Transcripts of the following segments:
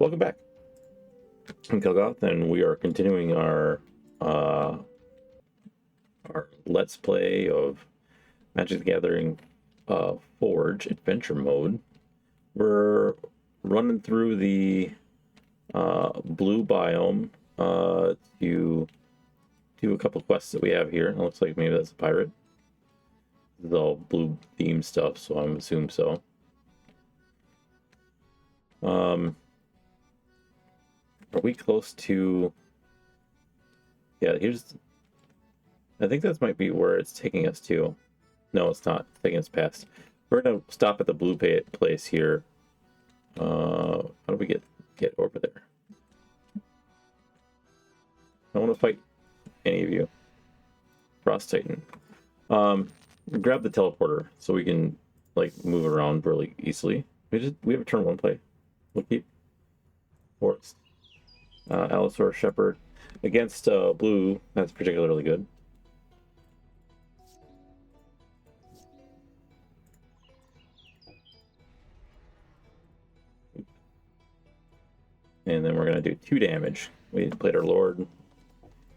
Welcome back. I'm Kilgoth, and we are continuing our Let's Play of Magic the Gathering Forge Adventure Mode. We're running through the blue biome to do a couple quests that we have here. It looks like maybe that's a pirate. This is all blue theme stuff, so I'm assuming so. Are we close to... Yeah, here's... I think that might be where it's taking us to. No, it's not. It's taking us past. We're going to stop at the blue place here. How do we get over there? I don't want to fight any of you. Frost Titan. Grab the teleporter so we can like move around really easily. We have a turn one play. We'll keep Forest. Allosaur Shepherd against blue. That's particularly good. And then we're going to do 2 damage. We played our Lord.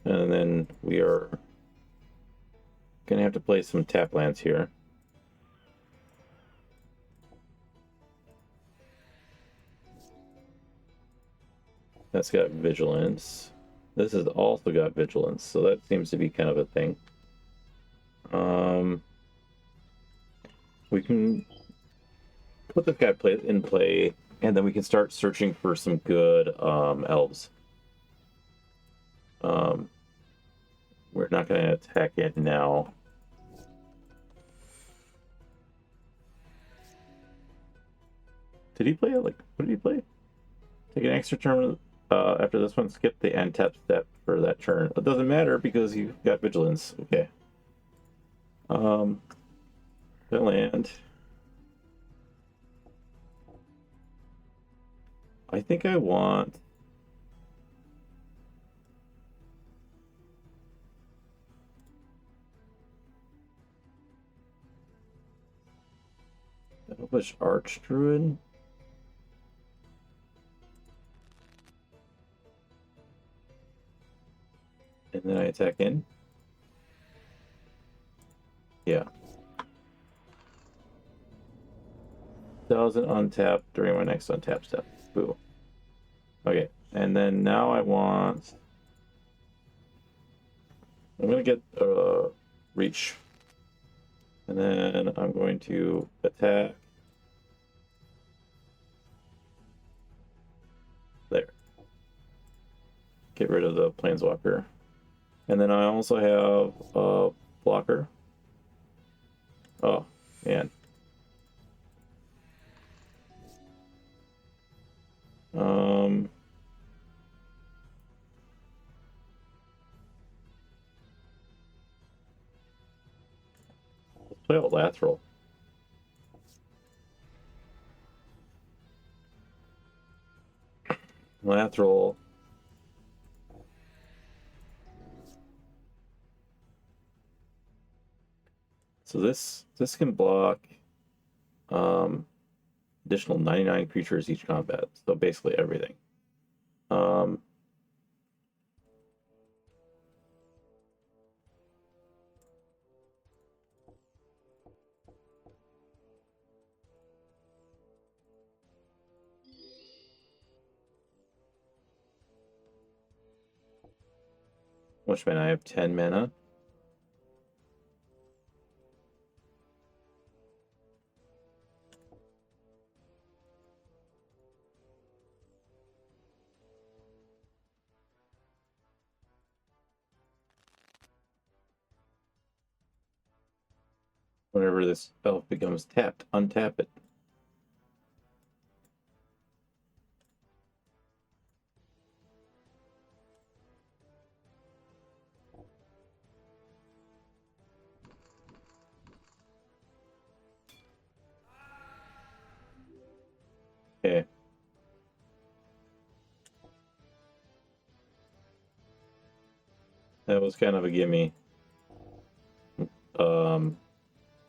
And then we are going to have to play some tap lands here. That's got Vigilance. This has also got Vigilance, so that seems to be kind of a thing. We can put this guy in play, and then we can start searching for some good elves. We're not going to attack it now. Did he play it? Like, what did he play? Take an extra turn after this one. Skip the end tap step for that turn. It doesn't matter because you got Vigilance. Okay. That land. I think I want... Elvish Archdruid. And then I attack in. Yeah. 1,000 untap during my next untap step. Boo. Okay, and then now I want... I'm going to get reach. And then I'm going to attack. There. Get rid of the Planeswalker. And then I also have a blocker. Oh, man. Let's play out Lateral. Lateral. So this can block additional 99 creatures each combat. So basically everything. Which mana? I have 10 mana. Whenever this elf becomes tapped, untap it. Okay. That was kind of a gimme.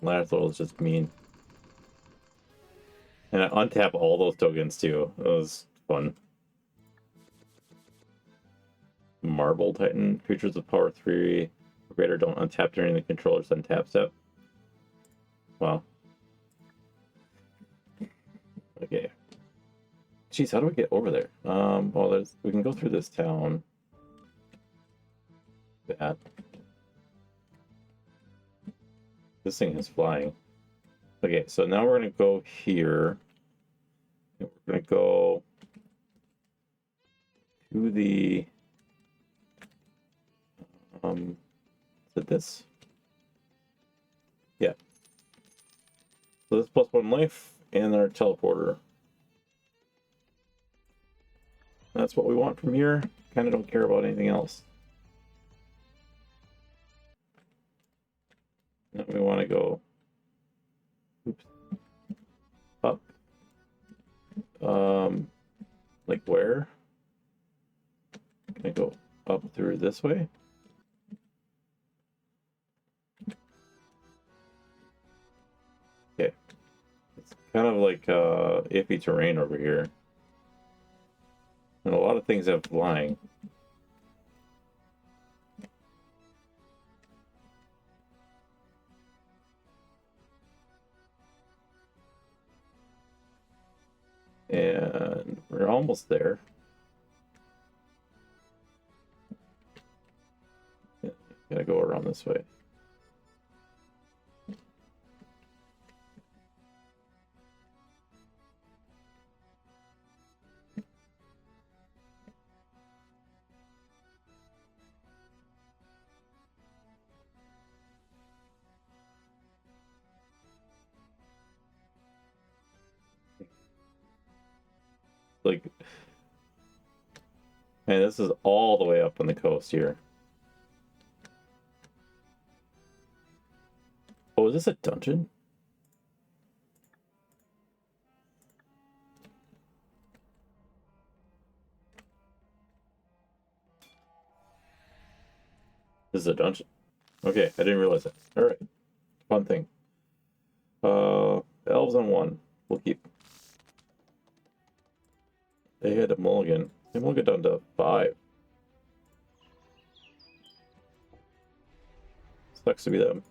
Lateral is just mean. And I untap all those tokens too. It was fun. Marble Titan. Creatures of power 3 or greater don't untap during the controller's untap step. Wow. Okay. Jeez, how do we get over there? Well, we can go through this town. That. This thing is flying. Okay, so now we're gonna go here. And we're gonna go to the is it this? Yeah. So this +1 life and our teleporter. That's what we want from here. Kind of don't care about anything else. Now we want to go up. Like where? Can I go up through this way? Okay. It's kind of like iffy terrain over here. And a lot of things have flying. And we're almost there. Yeah, gotta go around this way. Like, man, this is all the way up on the coast here. Oh, is this a dungeon? This is a dungeon. Okay, I didn't realize that. All right, fun thing. Elves on 1. We'll keep. They had a mulligan. They mulligan down to 5. Sucks to be them.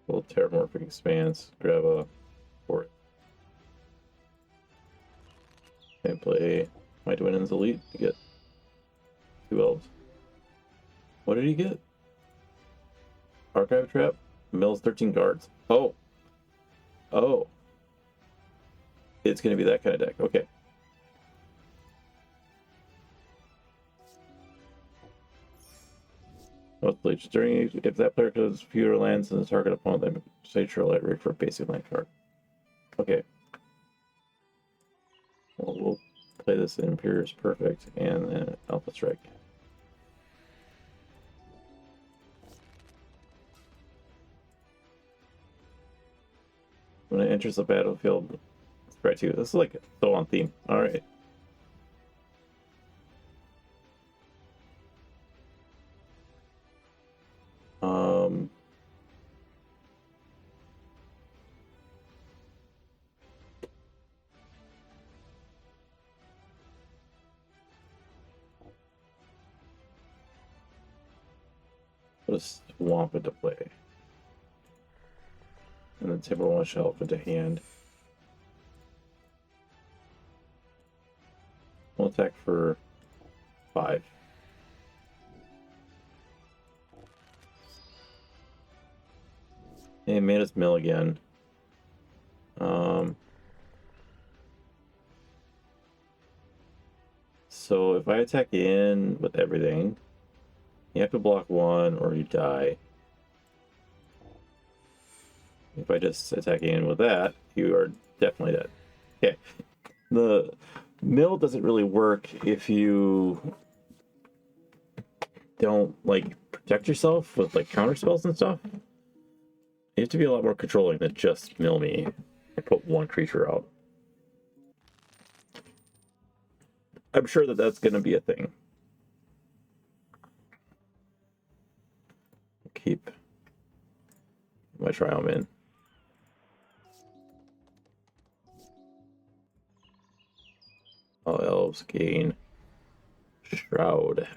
Little terramorphic expanse. Grab a port. And play my Dwinnen's Elite to get 2 elves. What did he get? Archive Trap? Mills 13 guards. Oh. Oh. It's going to be that kind of deck. Okay. Mostly, during if that player does fewer lands than the target opponent, then say Trail Library for a basic land card. Okay. Well, we'll play this in Imperious Perfect and then Alpha Strike. When it enters the battlefield, strike 2. This is like so on theme. Alright. Put a swamp into play. And then table 1 shelf into hand. We'll attack for 5. And made us mill again. So if I attack in with everything, you have to block 1 or you die. If I just attack in with that, you are definitely dead. Okay. The mill doesn't really work if you don't like protect yourself with like counter spells and stuff. You have to be a lot more controlling than just mill me and put 1 creature out. I'm sure that that's going to be a thing. Keep my Triome in. elves gain Shroud.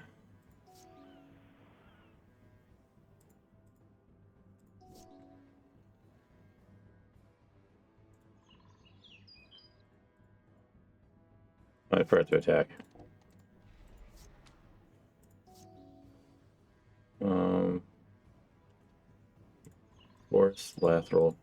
I forgot to attack. Force Lathril.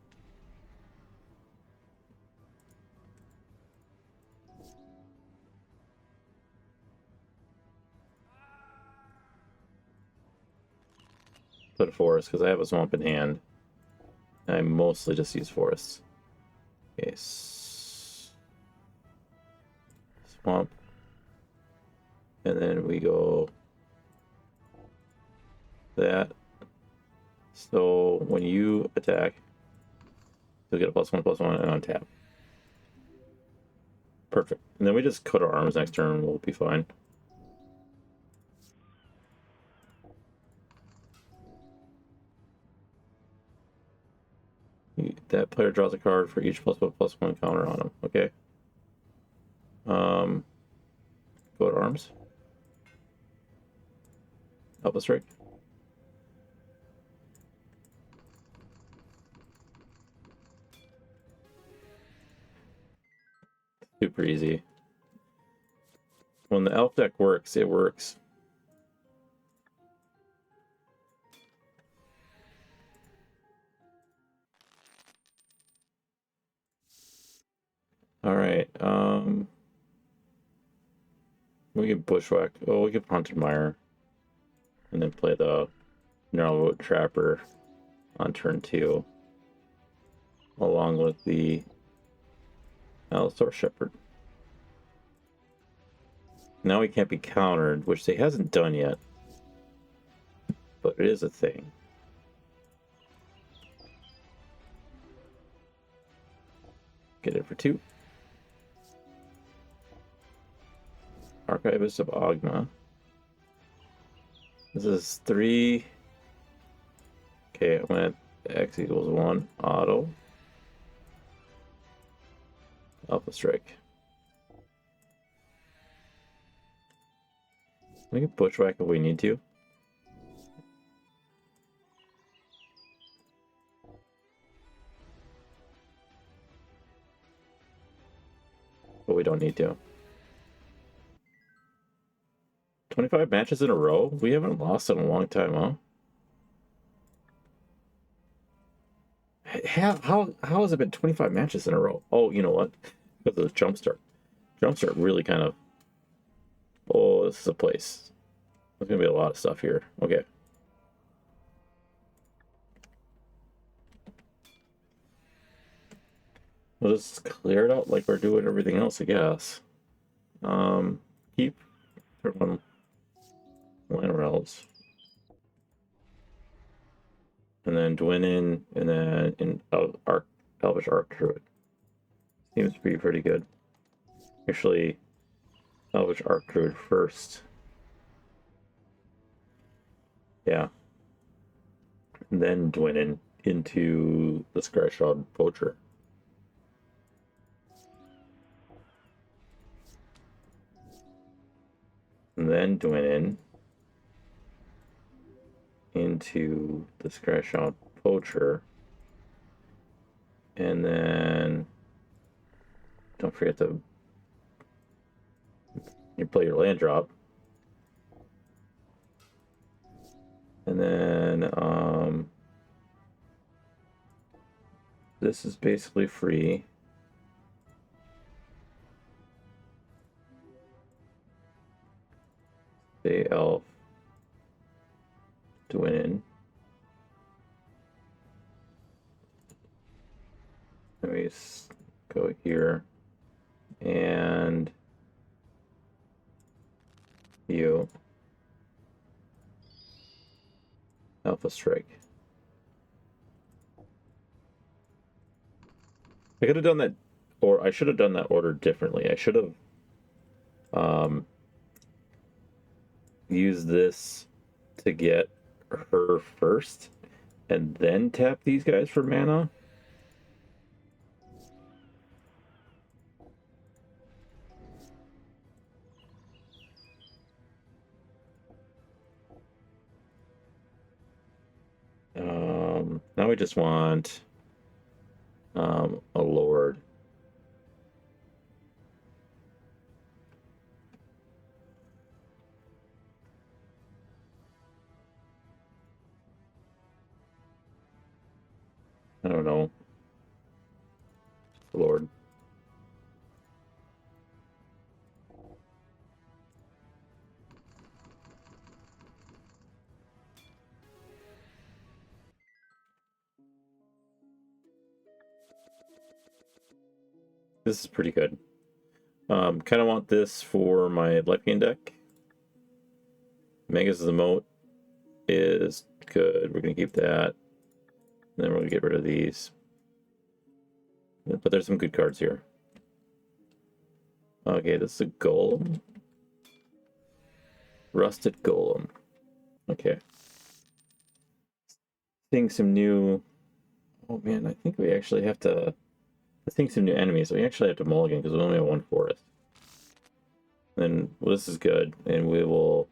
Put a forest because I have a swamp in hand. I mostly just use forests. Okay, swamp, and then we go that. So when you attack, you'll get a +1/+1 and on tap. Perfect. And then we just cut our arms next turn. We'll be fine. That player draws a card for each +1/+1 counter on him. Okay. Go to arms. Help us strike. Super easy. When the elf deck works, it works. All right. We can bushwhack. Oh, we can Haunted Mire, and then play the Gnarlroot Trapper on turn 2, along with the Allosaur Shepherd. Now he can't be countered, which he hasn't done yet, but it is a thing. Get it for 2. Archivist of Ogma. This is 3. Okay, I'm gonna X equals 1. Auto. Alpha Strike. We can bushwhack if we need to. But we don't need to. 25 matches in a row? We haven't lost in a long time, huh? How has it been 25 matches in a row? Oh, you know what? Because of the Jumpstart. Jumpstart really kind of... Oh, this is a place. There's going to be a lot of stuff here. Okay. We'll just clear it out like we're doing everything else, I guess. Keep turn one Liner Elves. And then Dwynnin, and then in Elvish Arc Druid. Seems to be pretty good. Actually, Elvish Arc Druid first. Yeah. And then Dwynnin into the Scryshard Poacher. And then Dwynnin into the Scryshard Poacher. And then don't forget to you play your land drop. And then this is basically free. The elf Dwynnin. Let me go here and you Alpha Strike. I could have done that, or I should have done that order differently. I should have used this to get her first and then tap these guys for mana. we just want a Lord. I don't know. Lord. This is pretty good. Kind of want this for my life gain deck. Megas of the Moat is good. We're going to keep that. And then we're going to get rid of these. But there's some good cards here. Okay, this is a Golem. Rusted Golem. Okay. Seeing some new... Oh man, I think we actually have to... Seeing some new enemies. We actually have to mulligan because we only have one forest. Then, well, this is good. And we will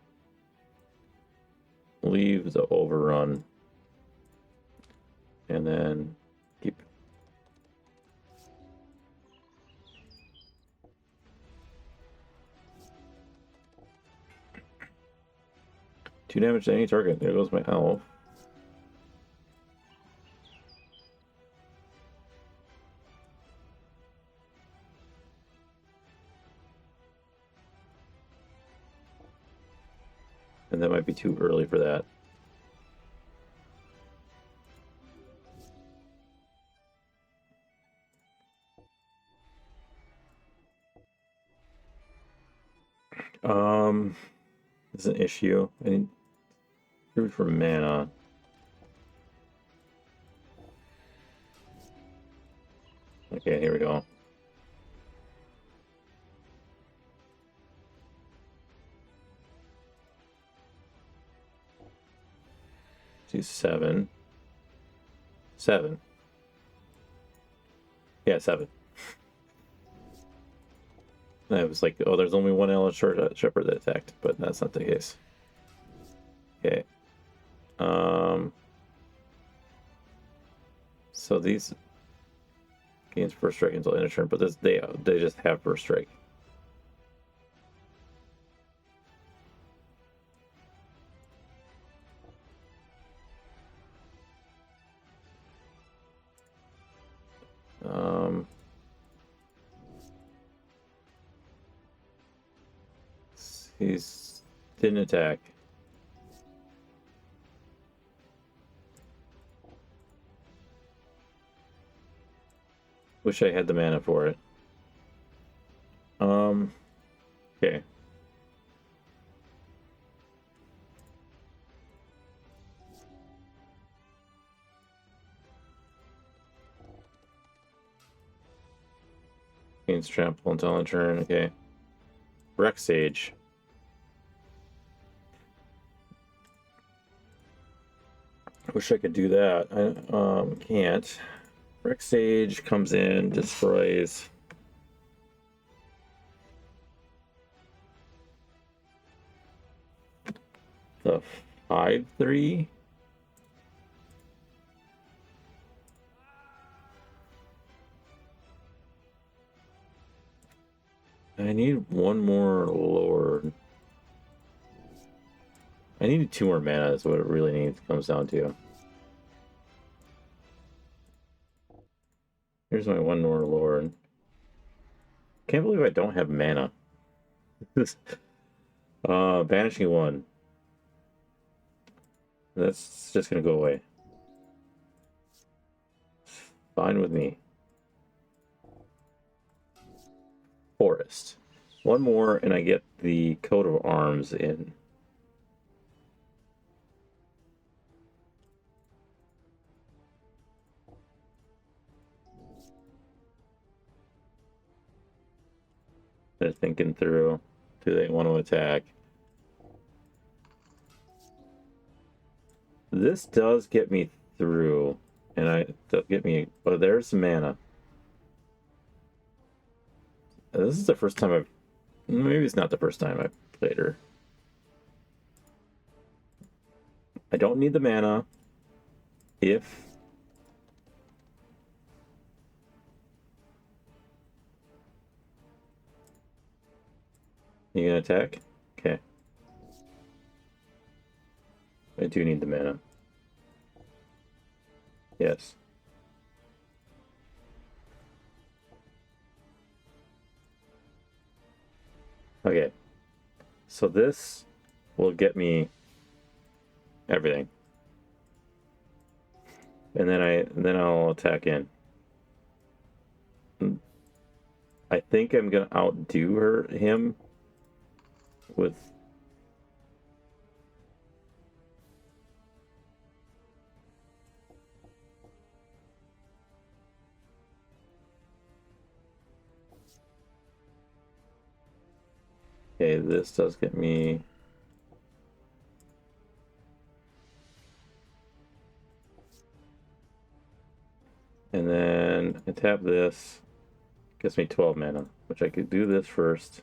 leave the overrun. And then keep... Two damage to any target. There goes my elf. And that might be too early for that. This is an issue. I need food for mana. Okay, here we go. Do 7. 7. Yeah, 7. I was like, oh, there's only one Ella Shepherd that attacked, but that's not the case. Okay. So these gains first strike until end of turn, but this they just have first strike. He's didn't attack. Wish I had the mana for it. Okay. Gains trample until end turn. Okay. Rex Sage. Wish I could do that. I can't. Rex Sage comes in, destroys. The 5/3. I need one more Lord. I need 2 more mana is what it really needs, comes down to. Here's my one more Lord. Can't believe I don't have mana. Banishing 1. That's just gonna go away. Fine with me. Forest. One more and I get the coat of arms in. They're thinking through. Do they want to attack? This does get me through, and does get me. But there's some mana. This is the first time I've. Maybe it's not the first time I've played her. I don't need the mana. If You gonna attack? Okay. I do need the mana. Yes. Okay. So this will get me everything. And then I'll attack in. I think I'm gonna outdo him with. Okay, this does get me. And then I tap this. Gets me 12 mana, which I could do this first.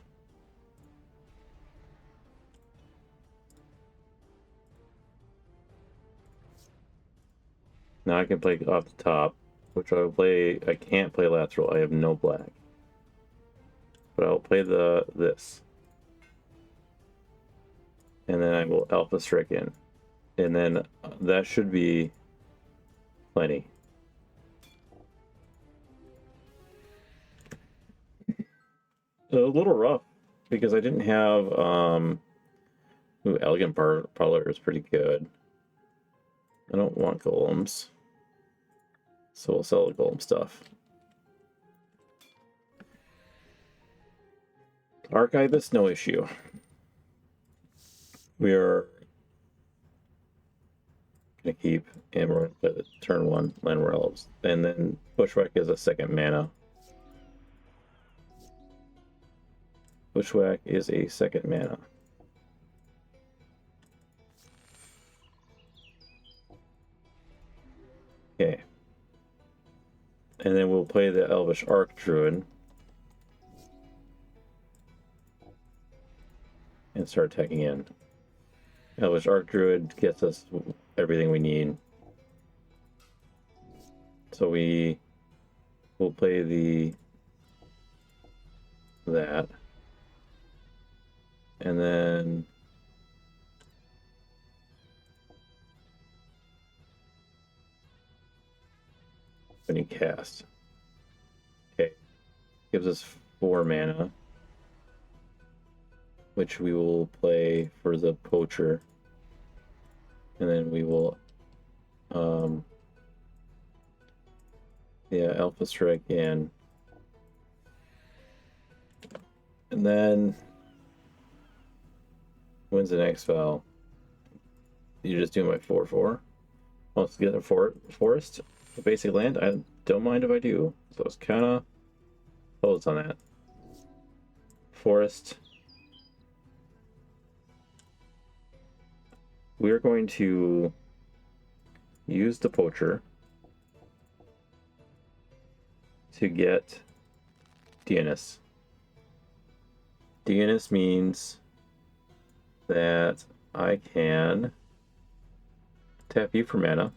Now I can play off the top, which I'll play. I can't play lateral. I have no black. But I'll play this. And then I will Alpha Strike in. And then that should be plenty. A little rough because I didn't have ooh, Elegant Parlor is pretty good. I don't want golems. So we'll sell the golem stuff. Archivist, no issue. We are gonna keep, and we're gonna play the turn 1 Land Elves. And then Bushwhack is a second mana. Bushwhack is a second mana. Okay. And then we'll play the Elvish Archdruid. And start attacking in. Elvish Archdruid gets us everything we need. So we will play that. And then when you cast. Okay. Gives us 4 mana. Which we will play for the poacher. And then we will yeah, Alpha Strike in. And then when's the next spell? You just do my 4/4. Let's get a forest, a basic land. I don't mind if I do. So it's kind of close on that. Forest. We're going to use the poacher to get DNS. DNS means that I can tap you for mana,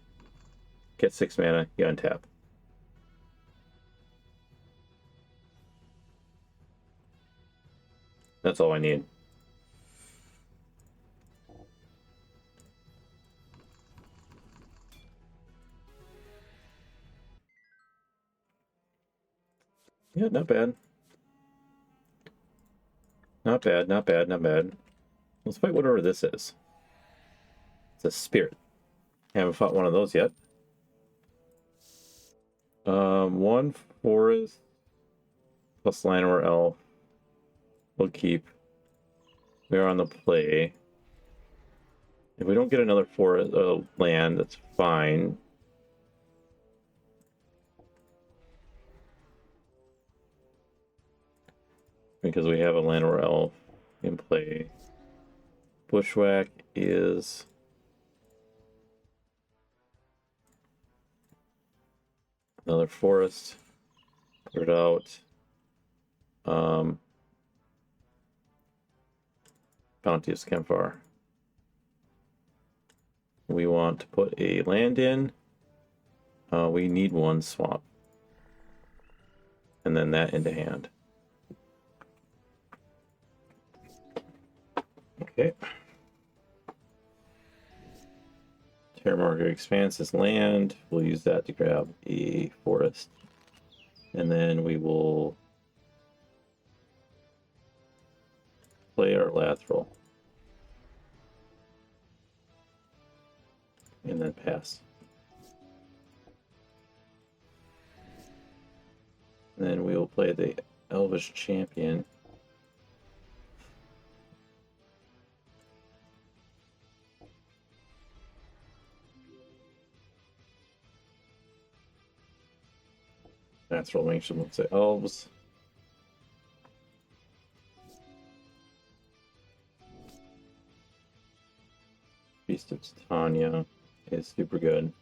get 6 mana, you untap. That's all I need. Yeah, not bad. Not bad, not bad, not bad. Let's fight whatever this is. It's a spirit. Haven't fought one of those yet. 1 forest plus Llanowar Elf. We'll keep. We are on the play. If we don't get another forest land, that's fine. Because we have a Llanowar Elf in play. Bushwhack is another forest. Put it out. Bounteous Campfire. We want to put a land in. We need 1 swamp. And then that into hand. Okay. Terramarker expands this land. We'll use that to grab a forest. And then we will play our lateral. And then pass. And then we will play the Elvish Champion. Natural ancient, let's say elves. Beast of Titania is super good.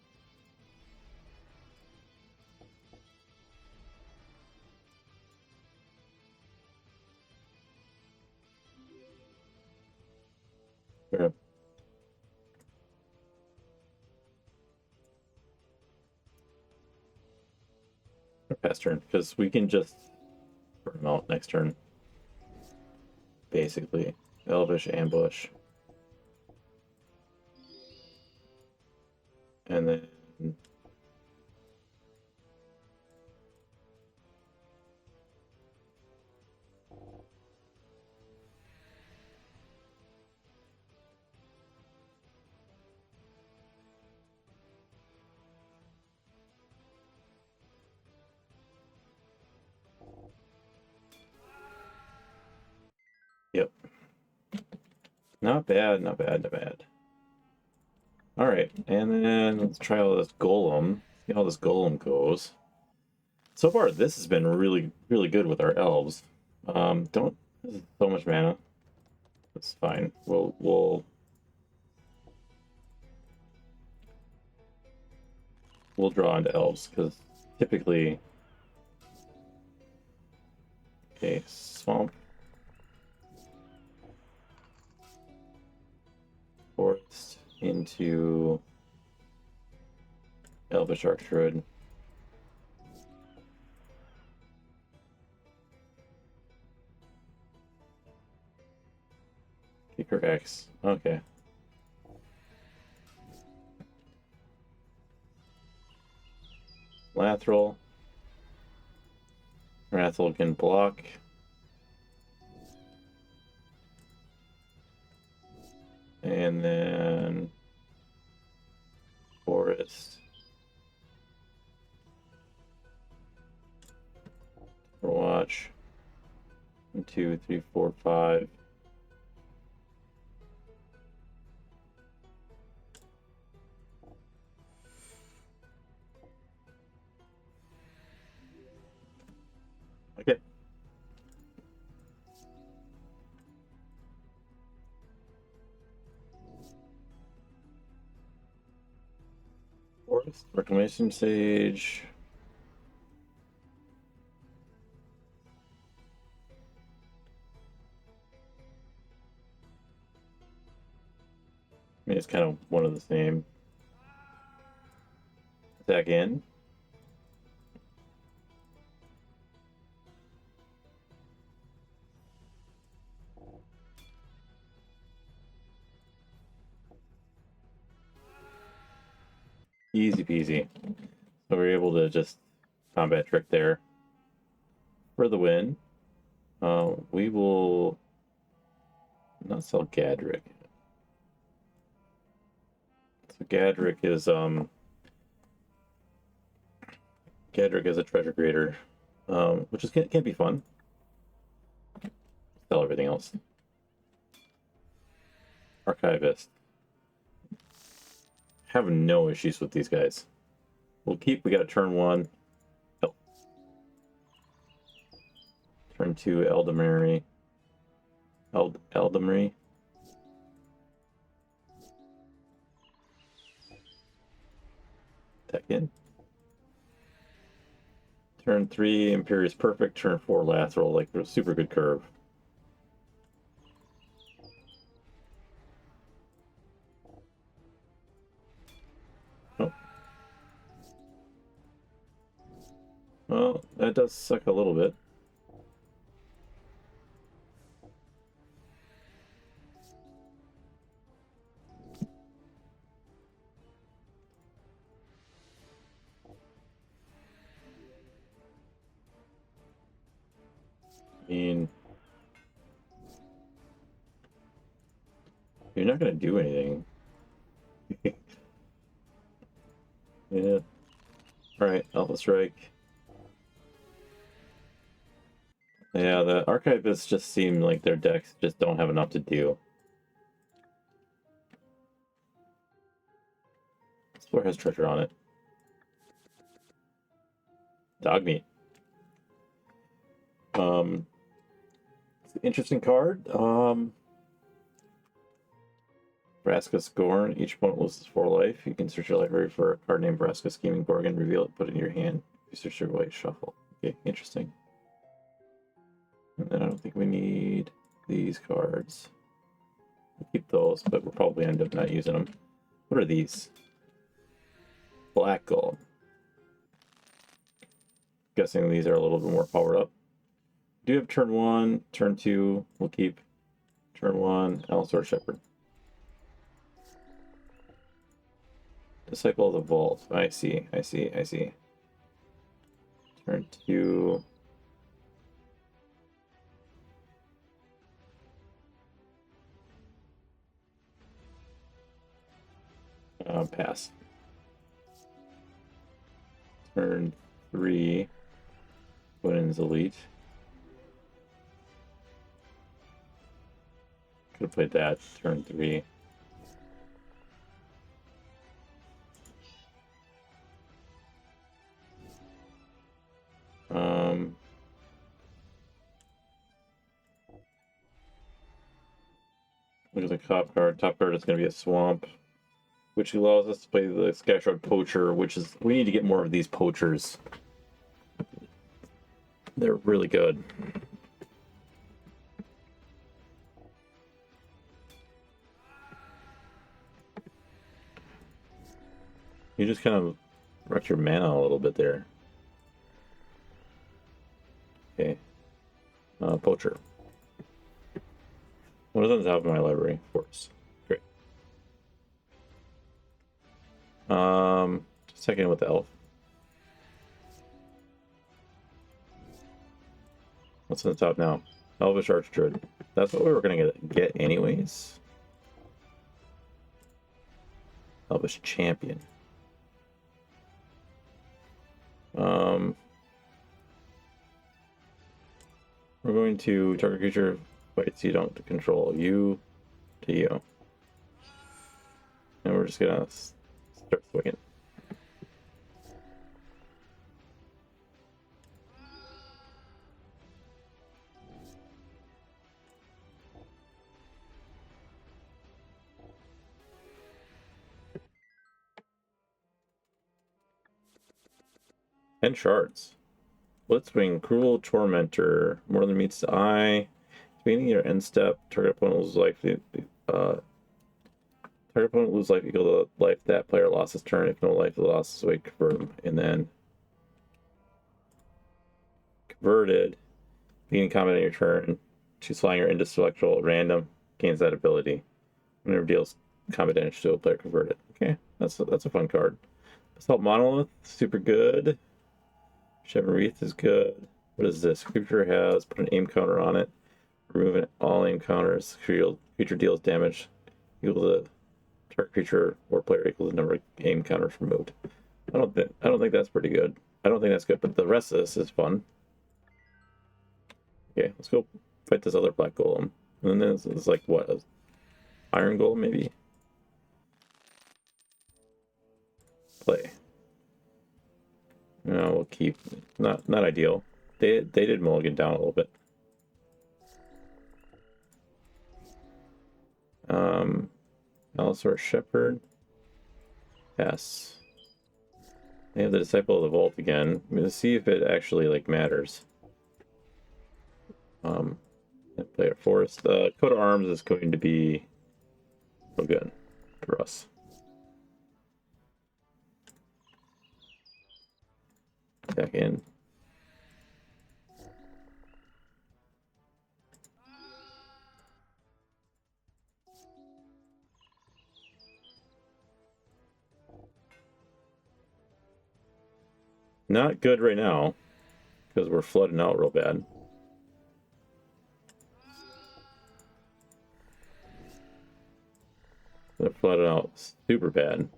Sure. Pass turn, because we can just burn them out next turn. Basically. Elvish Ambush. And then yep. Not bad, not bad, not bad. Alright, and then let's try all this golem. See how this golem goes. So far, this has been really, really good with our elves. Don't this is so much mana. That's fine. We'll draw into elves because typically. Okay, swamp. Forest into Elvish Archdruid. Kicker X. Okay. Lateral. Lateral can block. And then Forest. Watch. 1, 2, 3, 4, 5. Okay. Forest, Reclamation Sage. I mean, it's kind of one of the same. Attack in. Easy peasy. So we're able to just combat trick there for the win. We will not sell Gadrick. So Gadrick is a treasure creator, which is can be fun. Sell everything else. Archivist. Have no issues with these guys. We'll keep. We got a turn 1. Oh. Turn 2. Eldamari. Eldamari. Attack in. Turn 3. Imperious Perfect. Turn 4. Lateral. Like a super good curve. Oh. Well, that does suck a little bit. mean, you're not gonna do anything. Yeah. Alright, Alpha Strike. Yeah, the archivists just seem like their decks just don't have enough to do. This floor has treasure on it. Dog meat. Interesting card. Vraska Scorn. Each opponent loses 4 life. You can search your library for a card named Vraska Scheming Gorgon, reveal it, put it in your hand. You search your white shuffle. Okay, interesting. And then I don't think we need these cards. We'll keep those, but we'll probably end up not using them. What are these? Black Gold. Guessing these are a little bit more powered up. Do have turn 1, turn 2. We'll keep turn 1, Allosaur Shepherd. Disciple of the Vault. I see. Turn 2. Pass. Turn 3. Women's Elite. Could have played that. Turn 3. Look at the top card. Top card is going to be a Swamp, which allows us to play the Skyshroud Poacher, which is... We need to get more of these poachers. They're really good. You just kind of wrecked your mana a little bit there. Okay. Poacher. What is on the top of my library? Of course. Great. Second with the elf. What's on the top now? Elvish Archdruid. That's what we were gonna get anyways. Elvish Champion. We're going to target creature fights you don't control. You to you. And we're just gonna start swinging. And shards. Blitzwing, Cruel Tormentor, more than meets the eye. Beginning your end step, target opponent loses life. Target opponent loses life equal to life that player lost his turn. If no life lost, so convert him. And then converted, beginning combat on your turn, choose flying or indestructible at random, gains that ability. Whenever deals combat damage to a player converted. Okay, that's a fun card. Assault Monolith, super good. Shevin Wreath is good. What is this? Creature has put an aim counter on it. Remove all aim counters. Creature deals damage equal to target creature or player equals the number of aim counters removed. I don't think that's pretty good. I don't think that's good, but the rest of this is fun. Okay, let's go fight this other black golem. And then it's like what? Iron golem maybe? Play. No, we'll keep. Not ideal. They did mulligan down a little bit. Allosaur Shepherd. Pass. They have the Disciple of the Vault again. I'm gonna see if it actually like matters. Play a Forest. Coat of Arms is going to be so good for us. Back in. Not good right now, because we're flooding out real bad. They're flooded out super bad.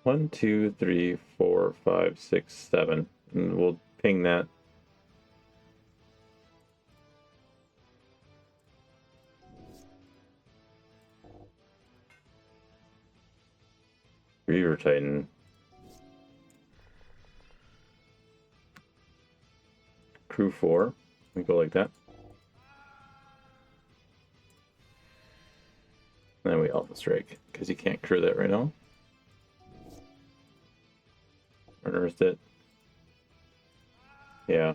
One, two, three, four, five, six, seven. And we'll ping that. Reaver Titan. Crew 4. We go like that. And then we Alpha Strike, because you can't crew that right now. Unearthed it. Yeah.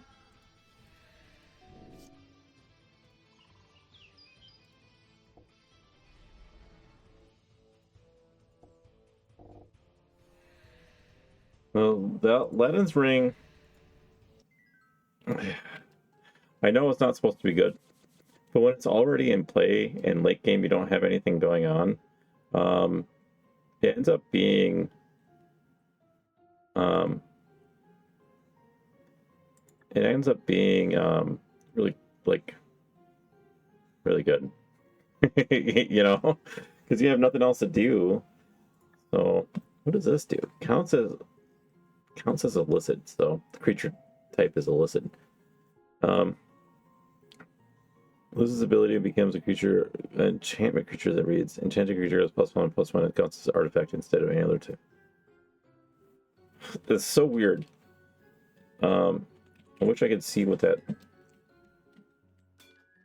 Well, that Aladdin's Ring, I know it's not supposed to be good, but when it's already in play and late game you don't have anything going on, it ends up being really, like, really good. You know, because you have nothing else to do. So what does this do? Counts as illicit, so the creature type is illicit. Loses ability and becomes a creature, an enchantment creature that reads enchanted creature has +1/+1. It counts as an artifact instead of any other two. It's so weird. I wish I could see what that.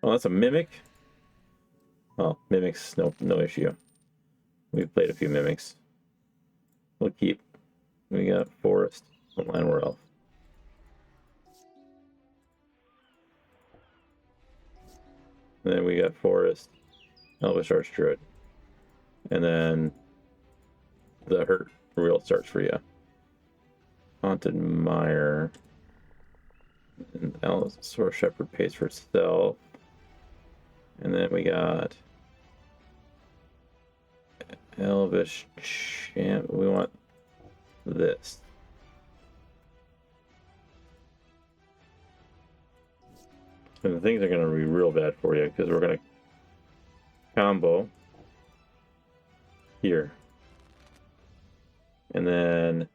Oh, that's a mimic. Oh, mimics, no issue. We've played a few mimics. We'll keep. We got forest, Llanowar Elf. And then we got forest, Elvish Archdruid. And then the hurt real starts for you. Haunted Mire. And Allosaur Shepherd pays for itself. And then we got Elvish Champ. We want this. And the things are going to be real bad for you because we're going to combo here. And then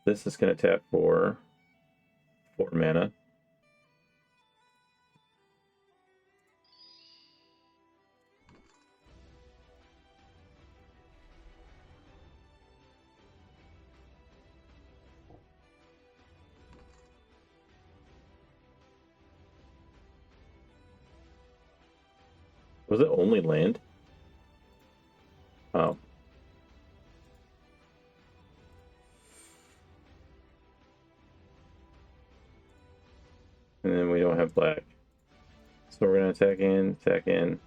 this is going to tap for 4 mana. Was it only land? Oh. And then we don't have black. So we're going to attack in.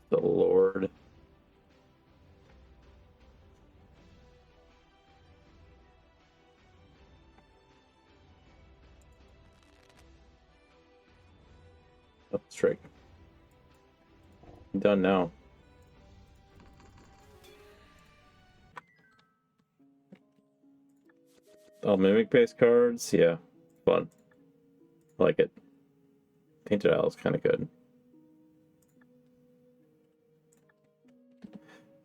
The Lord. Up strike. Done now. Oh, mimic based cards? Yeah. Fun. I like it. Tainted Owl is kind of good.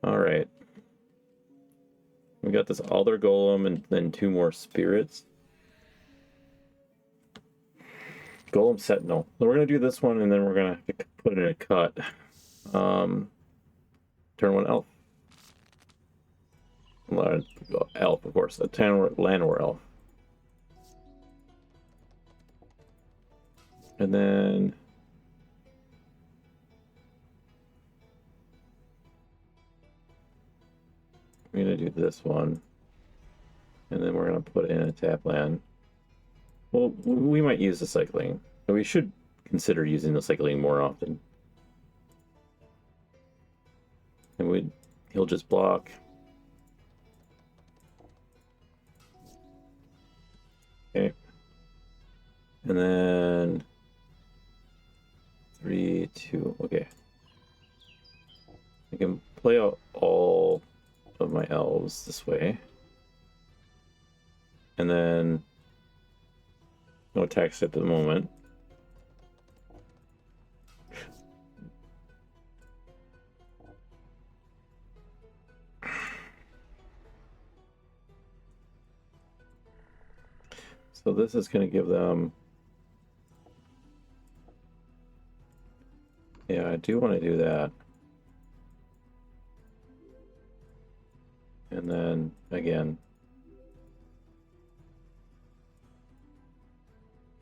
Alright. We got this Alder Golem and then 2 more spirits. Golem Sentinel. So we're going to do this one and then we're going to put it in a cut. Turn 1 Elf. Elf, of course. A Llanowar Elf. And then I'm going to do this one. And then we're going to put in a tap land. Well, we might use the cycling. We should consider using the cycling more often. And he'll just block. Okay. And then 3, 2, okay. I can play out all of my elves this way. And then no attacks at the moment. So this is going to give them... Yeah, I do want to do that. And then, again...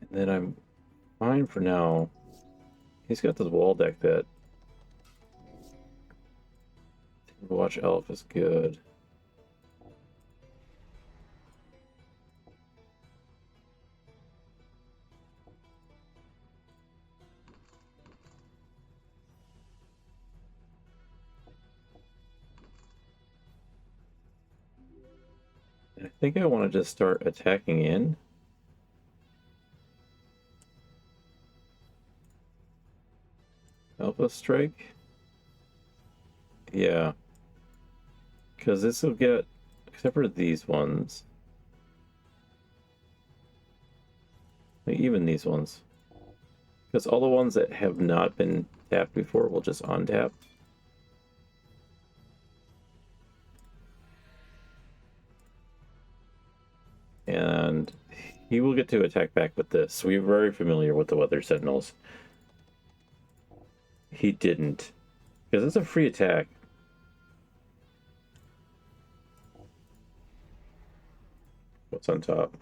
And then I'm fine for now. He's got this wall deck that... Watch Elf is good. I think I want to just start attacking in. Alpha Strike? Yeah. Because this will get, except for these ones. Like even these ones. Because all the ones that have not been tapped before will just untap. And he will get to attack back with this. We're very familiar with the Weather Sentinels. He didn't. Because it's a free attack. What's on top?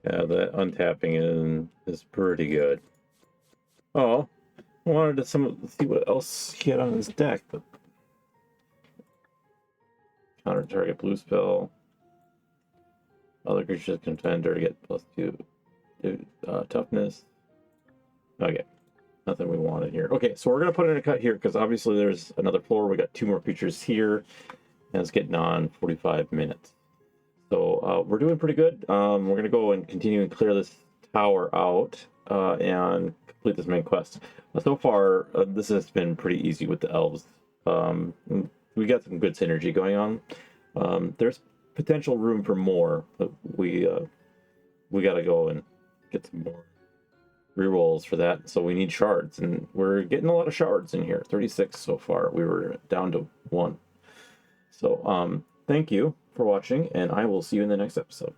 Yeah, that untapping is pretty good. Oh, I wanted to see what else he had on his deck. But counter target blue spell. Other creatures contender to get +2 toughness. Okay, nothing we wanted here. Okay, so we're gonna put in a cut here because obviously there's another floor. We got 2 more creatures here, and it's getting on 45 minutes. So we're doing pretty good. We're gonna go and continue and clear this tower out and complete this main quest. So far, this has been pretty easy with the elves. We got some good synergy going on. There's potential room for more, but we got to go and get some more rerolls for that. So we need shards, and we're getting a lot of shards in here. 36 so far. We were down to 1. So thank you for watching, and I will see you in the next episode.